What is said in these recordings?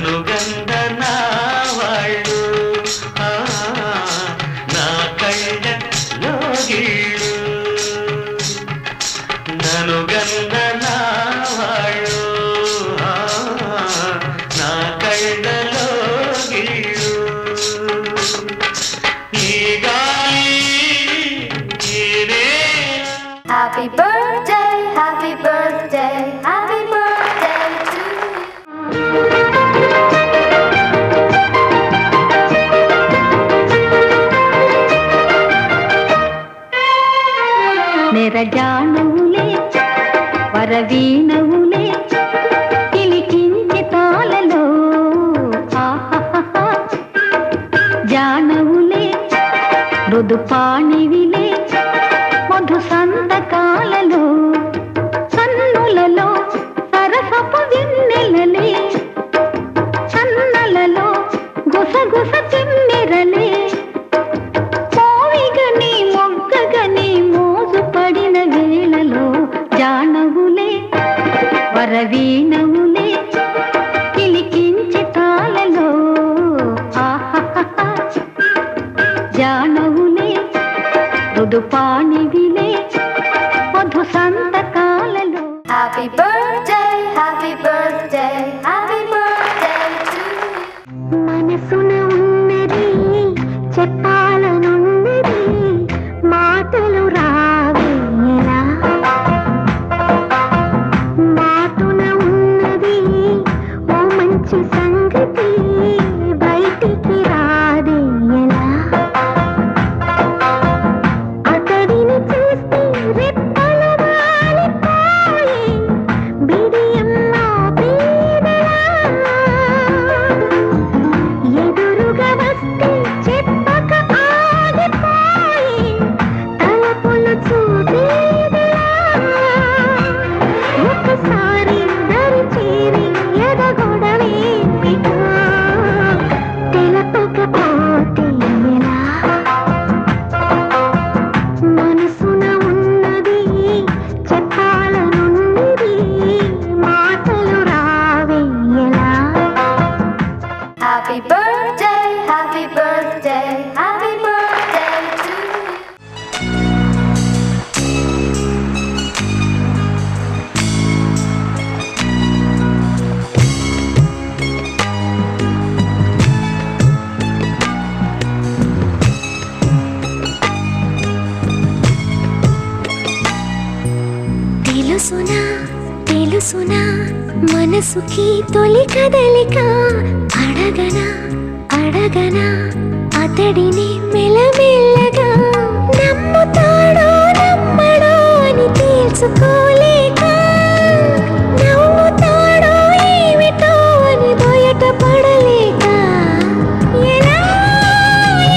ననుగంద నా వాళ్ళు నా కళ్ళలో గిళ్ళు ననుగంద నా వాళ్ళు నా కళ్ళలో గిళ్ళు ఈ గాలి Happy birthday, happy birthday, happy birthday to you. నెరజానవులే వరవీణవులే కిలికించి తాళలో జానవులే మృదుపాణివిలే Madhu సంతకాలలో సన్నులలో సరసపు వెన్నెలలే సన్నలలో గుసగుస తిమ్మెరలే మోవిగని మొగ్గగని మోజు పడిన వేళలో జానవులే వరవీణవులే కిలికించి తాళలో జానవులే మృదుపాణివిలే Madhu సంతకాలలో. Happy birthday, happy birthday, happy birthday to you. మనసున ఉన్నది చెప్పాలనున్నది మాటలు రావేలా మాటున ఉన్నది ఓ మంచి సంగతి బయటికి రాదేలా అతడిని చూస్తే రెప్పలు వాలిపోయి బిడియంలో పీడలా ఎదురుగా వస్తే చెప్పక ఆగిపోయి తలపులు చూపేదలా ఒకసారి దరి చేరి ఎదగొడవేమిటో తెలపకపోతే ఎలా మనసున ఉన్నది చెప్పాలనున్నది మాటలు రావేలా. Happy birthday, happy birthday, happy birthday to you. తెలుసునా తెలుసునా మనసుకి తొలి కదలిక అడగనా అడగనా అతడిని మెల్లమెల్లగా నమ్ముతాడో నమ్మడో అని తెలుసుకోలేక నమ్ముతాడో ఏమిటో అని బయట పడలేక ఎలా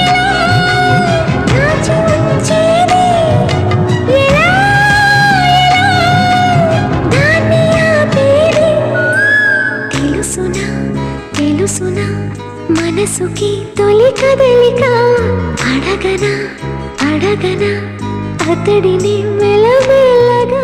ఎలా దాచి ఉంచేది ఎలా దాన్ని ఆపేది తెలుసునా తెలుసునా మనసుకి తొలి కదలిక అడగనా అడగనా అతడిని మెల్లమెల్లగా